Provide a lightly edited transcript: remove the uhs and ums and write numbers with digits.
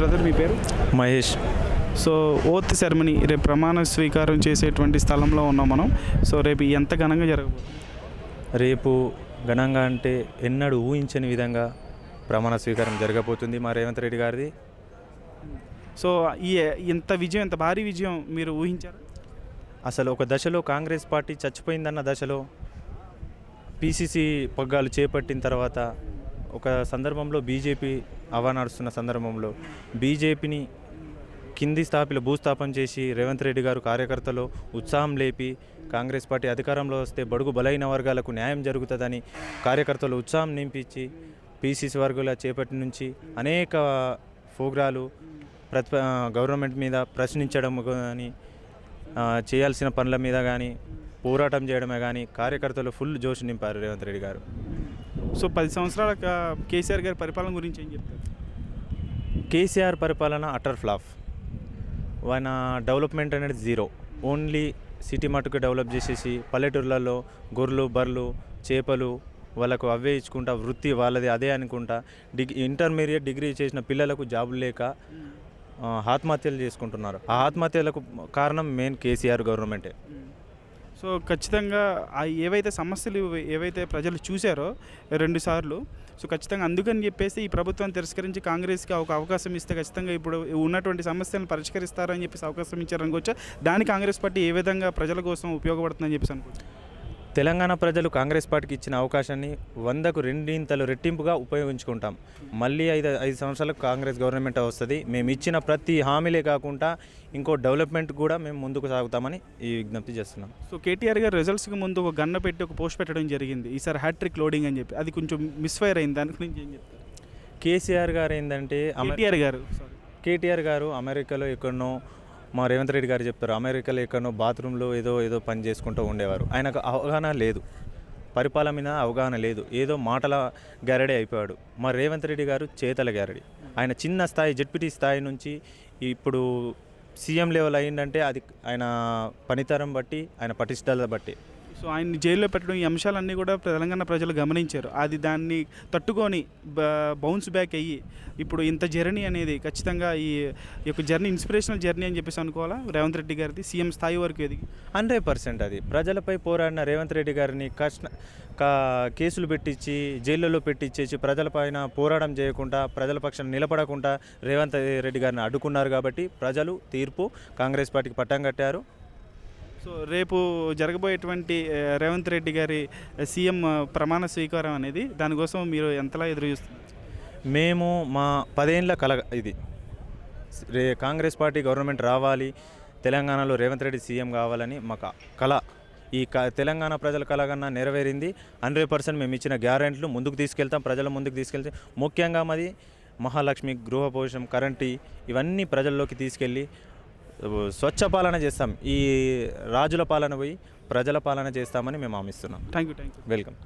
Brother, మీ పేరు? Mahesh. So oath ceremony రేపు ప్రమాణ స్వీకారం చేసేటువంటి స్థలంలో ఉన్నాం మనం. సో రేపు ఎంత ఘనంగా జరగబోతుంది? రేపు ఘనంగా అంటే ఎన్నడూ ఊహించని విధంగా ప్రమాణ స్వీకారం జరగబోతుంది మా రేవంత్ రెడ్డి గారిది. సో ఈ ఇంత విజయం, ఇంత భారీ విజయం మీరు ఊహించారు? అసలు ఒక దశలో కాంగ్రెస్ పార్టీ చచ్చిపోయిందన్న దశలో పీసీసీ పగ్గాలు చేపట్టిన తర్వాత ఒక సందర్భంలో బీజేపీ హవా నడుస్తున్న సందర్భంలో బీజేపీని కింది స్థాయిలో భూస్థాపన చేసి రేవంత్ రెడ్డి గారు కార్యకర్తలు ఉత్సాహం లేపి కాంగ్రెస్ పార్టీ అధికారంలో వస్తే బడుగు బలైన వర్గాలకు న్యాయం జరుగుతుందని కార్యకర్తలు ఉత్సాహం నింపించి పీసీసీ వర్గాల చేపట్టి నుంచి అనేక ప్రోగ్రాలు గవర్నమెంట్ మీద ప్రశ్నించడం కానీ చేయాల్సిన పనుల మీద కానీ పోరాటం చేయడమే కానీ కార్యకర్తలు ఫుల్ జోష్ నింపారు రేవంత్ రెడ్డి గారు. సో 10 సంవత్సరాల కేసీఆర్ గారి పరిపాలన గురించి ఏం చెప్తారు? కేసీఆర్ పరిపాలన అటర్ ఫ్లాప్. ఆయన డెవలప్మెంట్ అనేది జీరో. ఓన్లీ సిటీ మటుకు డెవలప్ చేసేసి పల్లెటూర్లలో గొర్రెలు బర్రెలు చేపలు వాళ్ళకు అవే ఇచ్చుకుంటా వృత్తి వాళ్ళది అదే అనుకుంటా ఇంటర్మీడియట్ డిగ్రీ చేసిన పిల్లలకు జాబులు లేక ఆత్మహత్యలు చేసుకుంటున్నారు. ఆ ఆత్మహత్యలకు కారణం మెయిన్ కేసీఆర్ గవర్నమెంటే. సో ఖచ్చితంగా ఏవైతే సమస్యలు ఏవైతే ప్రజలు చూశారో 2 సార్లు, సో ఖచ్చితంగా అందుకని చెప్పేసి ఈ ప్రభుత్వాన్ని తిరస్కరించి కాంగ్రెస్కి ఒక అవకాశం ఇస్తే ఖచ్చితంగా ఇప్పుడు ఉన్నటువంటి సమస్యలను పరిష్కరిస్తారని చెప్పేసి అవకాశం ఇచ్చారనుకోవచ్చా? దాని కాంగ్రెస్ పార్టీ ఏ విధంగా ప్రజల కోసం ఉపయోగపడుతుందని చెప్పేసి అనుకోవచ్చు? తెలంగాణ ప్రజలు కాంగ్రెస్ పార్టీకి ఇచ్చిన అవకాశాన్ని 100కు 2 రెట్టింపుగా ఉపయోగించుకుంటాం. మళ్ళీ 5 సంవత్సరాలకు కాంగ్రెస్ గవర్నమెంట్ వస్తుంది. మేము ఇచ్చిన ప్రతి హామీలే కాకుండా ఇంకో డెవలప్మెంట్ కూడా మేము ముందుకు సాగుతామని ఈ విజ్ఞప్తి చేస్తున్నాం. సో కేటీఆర్ గారు రిజల్ట్స్కి ముందు ఒక గన్న పెట్టి ఒక పోస్ట్ పెట్టడం జరిగింది, ఈసారి హ్యాట్రిక్ లోడింగ్ అని చెప్పి. అది కొంచెం మిస్ఫైర్ అయింది, దాని గురించి ఏం చెప్తారు? కేసీఆర్ గారు ఏంటంటే కేటీఆర్ గారు అమెరికాలో ఎక్కడనో, మా రేవంత్ రెడ్డి గారు చెప్తారు అమెరికాలో ఎక్కడనో బాత్రూంలో ఏదో పని చేసుకుంటూ ఉండేవారు. ఆయనకు అవగాహన లేదు, పరిపాలన మీద అవగాహన లేదు, ఏదో మాటల గ్యారడీ అయిపోయాడు. మా రేవంత్ రెడ్డి గారు చేతల గ్యారడీ. ఆయన చిన్న స్థాయి జెడ్పీటీ స్థాయి నుంచి ఇప్పుడు సీఎం లెవెల్ అయిందంటే అది ఆయన పనితరం బట్టి, ఆయన పటిష్టత బట్టి. సో ఆయన్ని జైల్లో పెట్టడం, ఈ అంశాలన్నీ కూడా తెలంగాణ ప్రజలు గమనించారు. అది దాన్ని తట్టుకొని బౌన్స్ బ్యాక్ అయ్యి ఇప్పుడు ఇంత జర్నీ అనేది ఖచ్చితంగా ఈ యొక్క జర్నీ ఇన్స్పిరేషనల్ జర్నీ అని చెప్పేసి అనుకోవాలా రేవంత్ రెడ్డి గారిది? సీఎం స్థాయి వరకు ఎదిగి 100% అది ప్రజలపై పోరాడిన రేవంత్ రెడ్డి గారిని కేసులు పెట్టించి జైళ్ళలో పెట్టించేసి ప్రజలపైన పోరాటం చేయకుండా ప్రజల పక్షాన నిలబడకుండా రేవంత్ రెడ్డి గారిని అడ్డుకున్నారు. కాబట్టి ప్రజలు తీర్పు కాంగ్రెస్ పార్టీకి పట్టం కట్టారు. సో రేపు జరగబోయేటువంటి రేవంత్ రెడ్డి గారి సీఎం ప్రమాణ స్వీకారం అనేది, దానికోసం మీరు ఎంతలా ఎదురు చూస్తున్నారు? మేము మా 10 ఏళ్ళ కల ఇది. కాంగ్రెస్ పార్టీ గవర్నమెంట్ రావాలి, తెలంగాణలో రేవంత్ రెడ్డి సీఎం కావాలని మాకు కళ. ఈ తెలంగాణ ప్రజల కళ కన్నా నెరవేరింది. 100% మేము ఇచ్చిన గ్యారెంటీలు ముందుకు తీసుకెళ్తాం, ప్రజల ముందుకు తీసుకెళ్తాం. ముఖ్యంగా మాది మహాలక్ష్మి, గృహ పోషణం, కరెంటు ఇవన్నీ ప్రజల్లోకి తీసుకెళ్ళి స్వచ్ఛ పాలన చేస్తాం. ఈ రాజుల పాలన పోయి ప్రజల పాలన చేస్తామని మేము హామీస్తున్నాం. Thank you. వెల్కమ్.